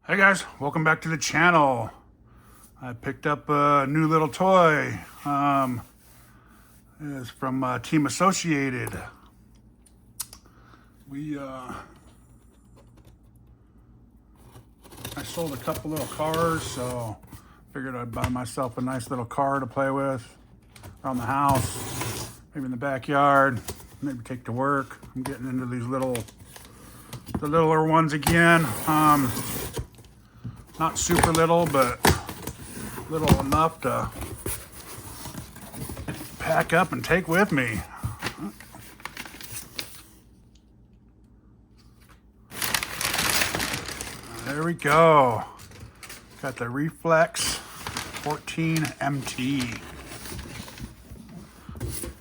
Hey guys, welcome back to the channel. I picked up a new little toy. It's from Team Associated. I sold a couple little cars, so figured I'd buy myself a nice little car to play with around the house, maybe in the backyard, maybe take to work. I'm getting into these the littler ones again. Not super little, but little enough to pack up and take with me. There we go. Got the RefleX 14 MT.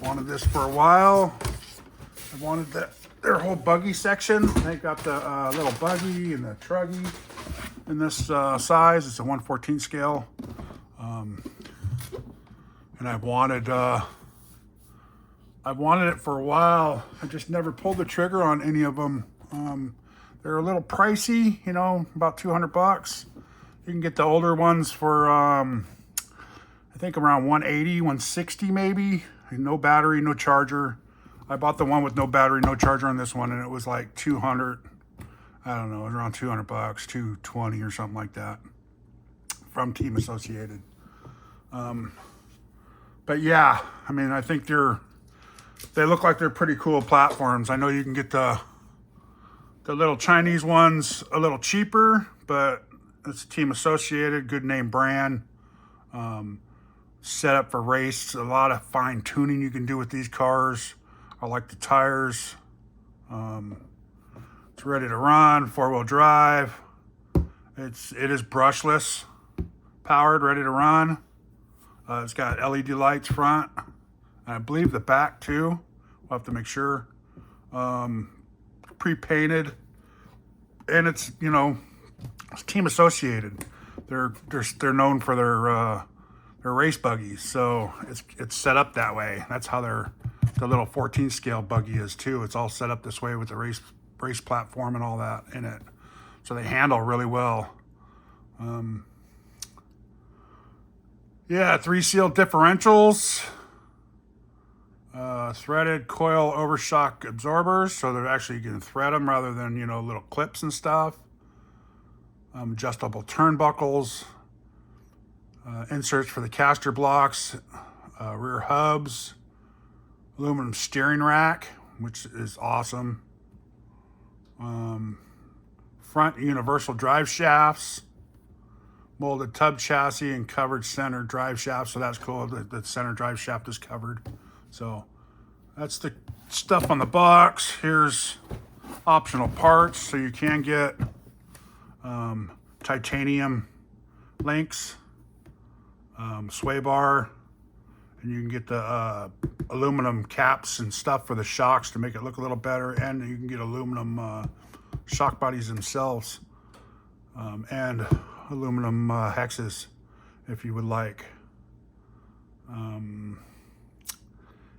Wanted this for a while. I wanted their whole buggy section. They got the little buggy and the truggy in this size. It's a 1/14 scale. And I wanted it for a while. I just never pulled the trigger on any of them. They're a little pricey, you know, about 200 bucks. You can get the older ones for, I think around 180, 160 maybe. No battery, no charger. I bought the one with no battery, no charger on this one, and it was like 200. I don't know, it was around 200 bucks, 220 or something like that from Team Associated. But yeah, I mean, I think they look like they're pretty cool platforms. I know you can get the little Chinese ones a little cheaper, but it's Team Associated, good name brand. Set up for race, a lot of fine tuning you can do with these cars. I like the tires. It's ready to run, 4-wheel drive. It is brushless, powered, ready to run. It's got LED lights front. I believe the back too. We'll have to make sure. Pre-painted, and it's, you know, it's Team Associated. They're known for their race buggies, so it's set up that way. That's how the little 14 scale buggy is too. It's all set up this way with the race platform and all that in it, so they handle really well. Yeah, 3 sealed differentials, threaded coil overshock absorbers, so they're actually, you can thread them rather than, you know, little clips and stuff. Adjustable turnbuckles, inserts for the caster blocks, rear hubs, aluminum steering rack, which is awesome. Front universal drive shafts, molded tub chassis and covered center drive shaft, so that's cool. The center drive shaft is covered. So that's the stuff on the box. Here's optional parts, so you can get titanium links, sway bar, and you can get the aluminum caps and stuff for the shocks to make it look a little better, and you can get aluminum shock bodies themselves, and aluminum hexes if you would like.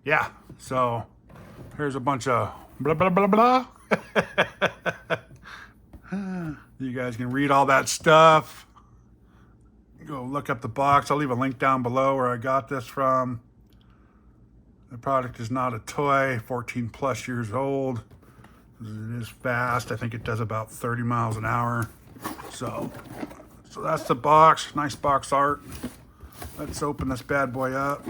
Yeah, so here's a bunch of blah blah blah blah. You guys can read all that stuff. Go look up the box. I'll leave a link down below where I got this from. The product is not a toy, 14 plus years old. It is fast. I think it does about 30 miles an hour. So that's the box. Nice box art. Let's open this bad boy up.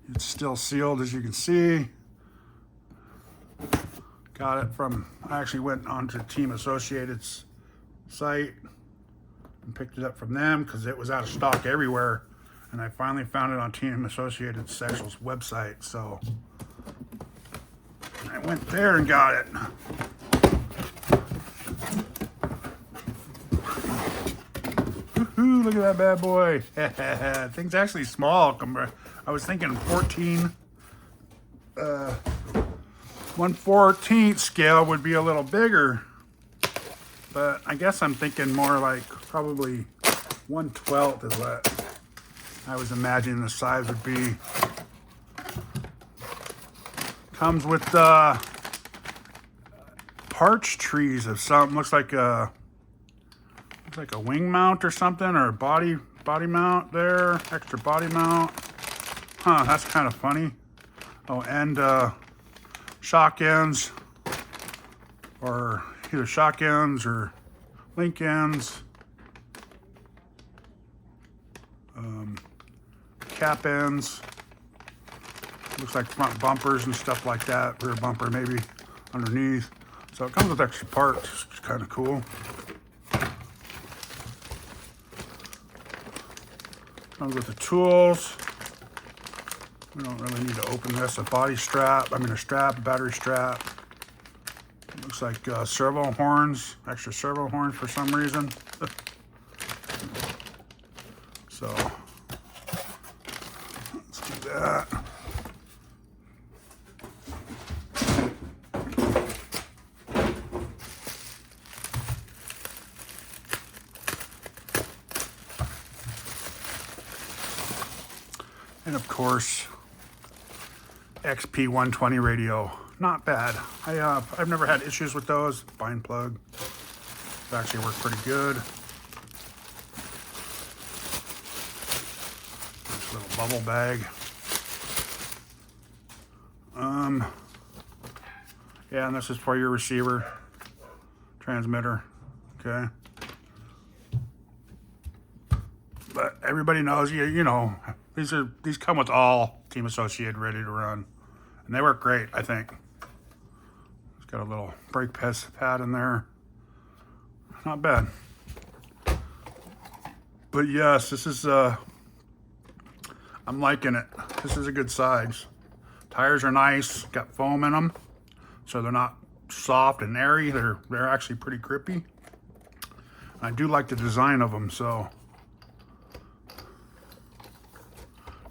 It's still sealed, as you can see. Got it from, I actually went onto Team Associated's site and picked it up from them because it was out of stock everywhere, and I finally found it on Team Associated Sexual's website, so I went there and got it. Woohoo, look at that bad boy. Thing's actually small. I was thinking 1/14 scale would be a little bigger, but I guess I'm thinking more like probably 1/12 is what I was imagining the size would be. Comes with parch trees of something. Looks like It's like a wing mount or something, or a body mount there, extra body mount. Huh, that's kind of funny. Oh, and shock ends, or either shock ends or link ends. Cap ends. Looks like front bumpers and stuff like that. Rear bumper maybe underneath. So it comes with extra parts, which is kind of cool. Comes with the tools. We don't really need to open this. A body strap, a strap, a battery strap. It looks like servo horns, extra servo horns for some reason. So, let's do that. And of course, XP120 radio. Not bad. I've never had issues with those. Bind plug. They actually work pretty good. Nice little bubble bag. Yeah, and this is for your receiver, transmitter. Okay. But everybody knows, you know, these come with all Team Associated ready to run, and they work great. I think it's got a little brake pad in there. Not bad. But yes, this is I'm liking it. This is a good size. Tires are nice. Got foam in them, so they're not soft and airy. They're actually pretty grippy. I do like the design of them. So.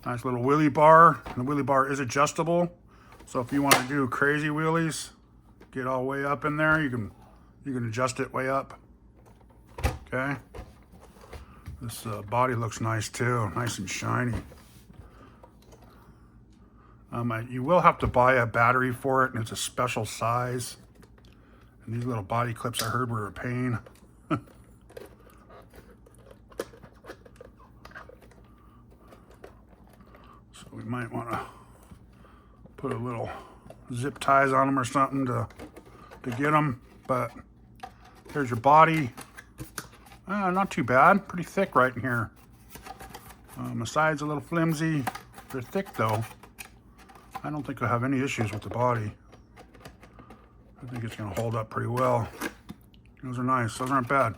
Nice little wheelie bar. And the wheelie bar is adjustable. So if you want to do crazy wheelies, get all the way up in there, you can adjust it way up. Okay. This body looks nice too, nice and shiny. You will have to buy a battery for it, and it's a special size. And these little body clips I heard were a pain. We might want to put a little zip ties on them or something to get them. But there's your body. Not too bad. Pretty thick right in here. The sides a little flimsy. They're thick though. I don't think I'll have any issues with the body. I think it's going to hold up pretty well. Those are nice. Those aren't bad.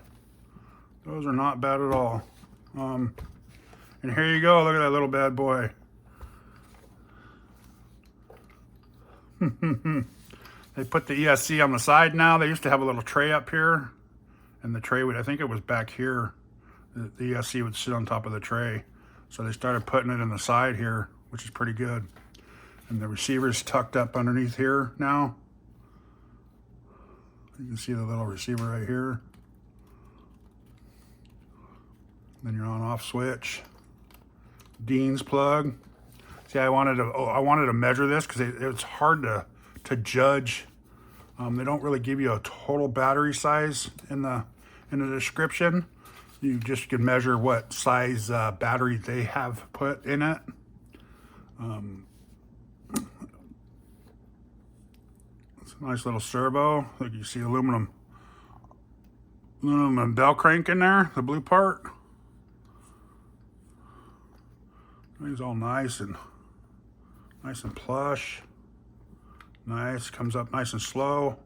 Those are not bad at all. And here you go. Look at that little bad boy. They put the ESC on the side now. They used to have a little tray up here, and the tray would, I think it was back here, the ESC would sit on top of the tray. So they started putting it in the side here, which is pretty good. And the receiver's tucked up underneath here now. You can see the little receiver right here. Then your on-off switch. Dean's plug. See, I wanted to measure this because it's hard to judge. They don't really give you a total battery size in the description. You just can measure what size battery they have put in it. It's a nice little servo. Like you see aluminum bell crank in there, the blue part. It's all nice and plush. Nice, comes up nice and slow.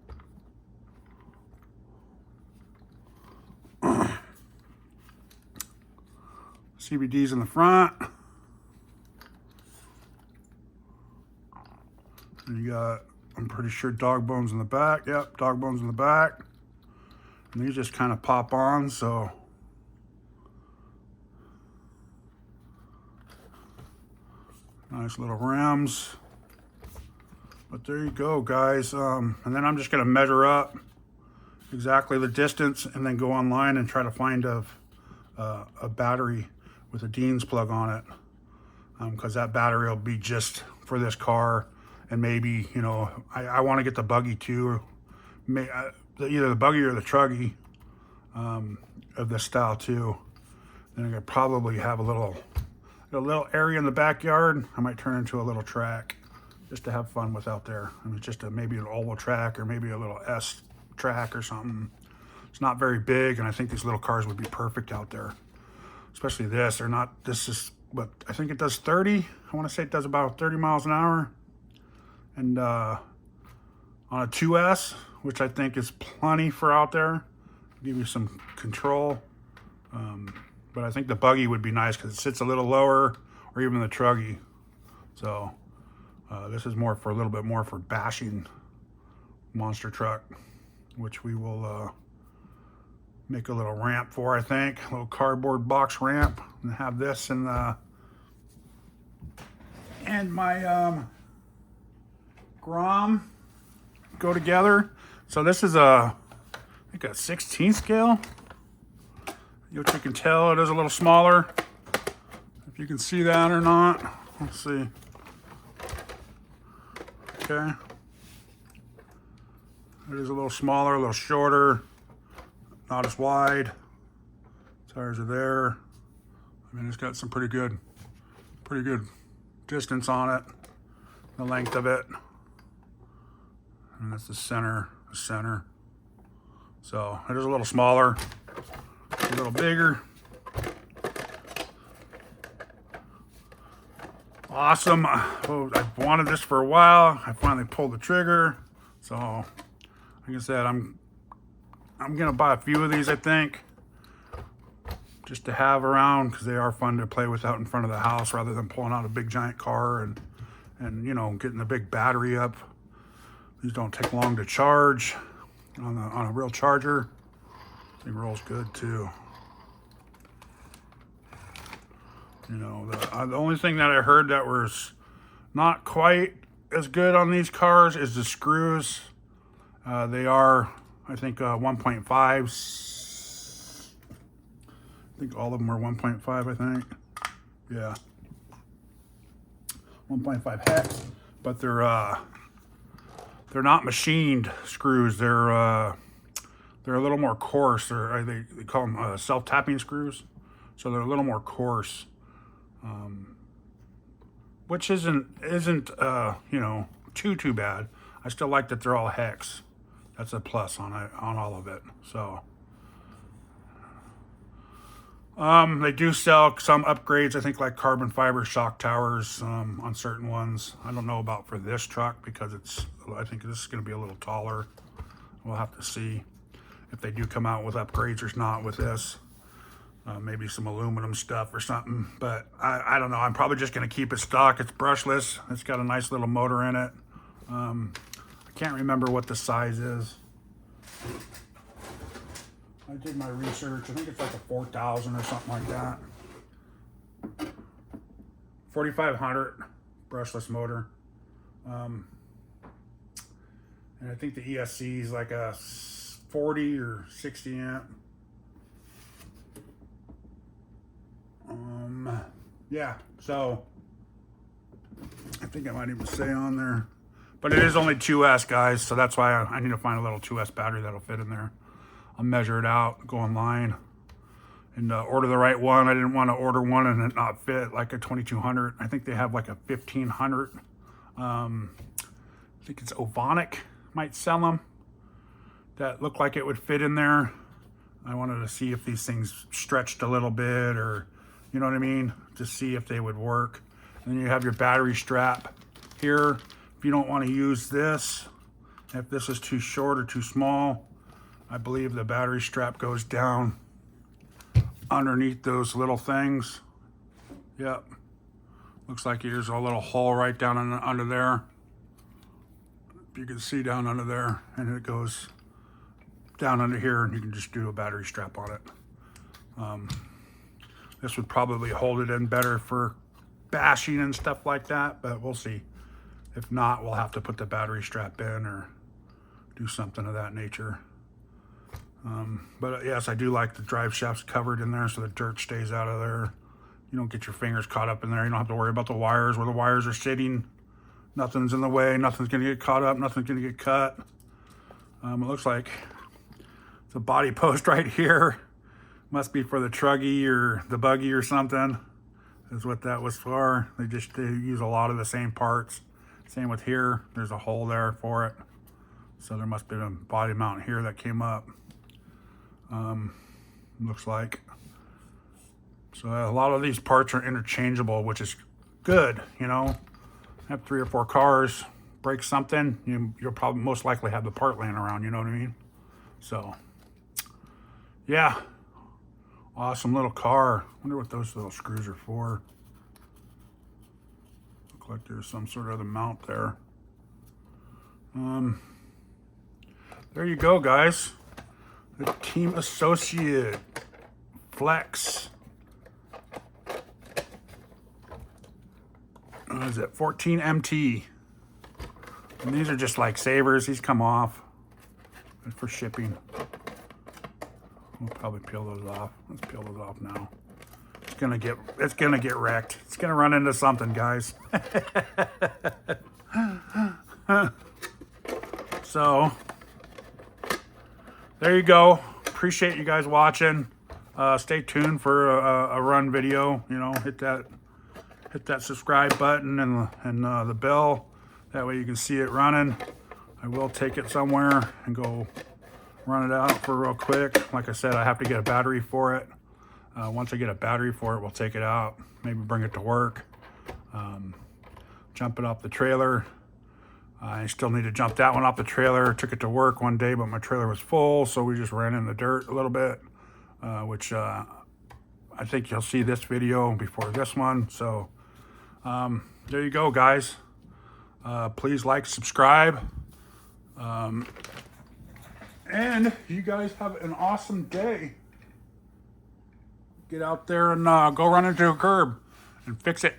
CBD's in the front. And you got, I'm pretty sure, dog bones in the back. Yep, dog bones in the back. And these just kind of pop on, so. Nice little rims. But there you go, guys. And then I'm just going to measure up exactly the distance and then go online and try to find a battery with a Dean's plug on it. Because that battery will be just for this car. And maybe, you know, I want to get the buggy too. Either the buggy or the truggy. of this style too. Then I could probably have a little area in the backyard. I might turn into a little track just to have fun with out there. I mean, just maybe an oval track or maybe a little S track or something. It's not very big, and I think these little cars would be perfect out there. Especially this. They're not. This is what I think it does 30. I want to say it does about 30 miles an hour. And on a 2S, which I think is plenty for out there, give you some control. But I think the buggy would be nice because it sits a little lower, or even the truggy. So this is more for a little bit more for bashing monster truck, which we will make a little ramp for, I think. A little cardboard box ramp, and have this and my Grom go together. So this is I think a 16 scale. Which you can tell it is a little smaller. If you can see that or not. Let's see. Okay. It is a little smaller, a little shorter, not as wide. Tires are there. I mean, it's got some pretty good distance on it, the length of it. And that's the center. So it is a little smaller, a little bigger. Awesome. Oh, I've wanted this for a while. I finally pulled the trigger. So, like I said, I'm gonna buy a few of these, I think, just to have around, because they are fun to play with out in front of the house rather than pulling out a big giant car and you know, getting the big battery up. These don't take long to charge on a real charger. Thing rolls good too. You know, the only thing that I heard that was not quite as good on these cars is the screws. They are, I think, 1.5s. I think all of them are 1.5, I think. Yeah. 1.5 hex. But they're not machined screws. They're a little more coarse. They call them self-tapping screws. So they're a little more coarse. Which isn't you know, too bad. I still like that they're all hex. That's a plus on all of it. So they do sell some upgrades, I think, like carbon fiber shock towers on certain ones. I don't know about for this truck because I think this is going to be a little taller. We'll have to see if they do come out with upgrades or not with this. Maybe some aluminum stuff or something, but I don't know. I'm probably just going to keep it stock. It's brushless. It's got a nice little motor in it. I can't remember what the size is. I did my research. I think it's like a 4,000 or something like that. 4,500 brushless motor. And I think the ESC is like a 40 or 60 amp. Yeah, so I think I might even say on there, but it is only 2S, guys, so that's why I need to find a little 2S battery that'll fit in there. I'll measure it out, go online, and order the right one. I didn't want to order one and it not fit, like a 2200. I think they have like a 1500. I think it's Ovonic might sell them that look like it would fit in there. I wanted to see if these things stretched a little bit, or you know what I mean, to see if they would work. And then you have your battery strap here. If you don't want to use this, if this is too short or too small, I believe the battery strap goes down underneath those little things. Yep. Looks like there's a little hole right down under there. You can see down under there, and it goes down under here, and you can just do a battery strap on it. This would probably hold it in better for bashing and stuff like that, but we'll see. If not, we'll have to put the battery strap in or do something of that nature. But yes, I do like the drive shafts covered in there so the dirt stays out of there. You don't get your fingers caught up in there. You don't have to worry about the wires, where the wires are sitting. Nothing's in the way. Nothing's going to get caught up. Nothing's going to get cut. It looks like the body post right here Must be for the truggy or the buggy or something, is what that was for. They use a lot of the same parts. Same with here, there's a hole there for it. So there must be a body mount here that came up. Looks like. So a lot of these parts are interchangeable, which is good, you know. Have 3 or 4 cars, break something, you'll probably most likely have the part laying around, you know what I mean? So, yeah. Awesome little car. Wonder what those little screws are for. Look like there's some sort of other mount there. There you go, guys. The Team Associate Flex. What is it? 14 MT. And these are just like savers. These come off for shipping. We'll probably peel those off. Let's peel those off now. It's gonna get wrecked. It's gonna run into something, guys. So there you go. Appreciate you guys watching. Stay tuned for a run video. You know, hit that subscribe button and the bell. That way you can see it running. I will take it somewhere and go run it out for real quick. Like I said, I have to get a battery for it. Once I get a battery for it, we'll take it out. Maybe bring it to work. Jump it off the trailer. I still need to jump that one off the trailer. Took it to work one day, but my trailer was full, so we just ran in the dirt a little bit, which I think you'll see this video before this one. So there you go, guys. Please like, subscribe. And you guys have an awesome day. Get out there and go run into a curb and fix it.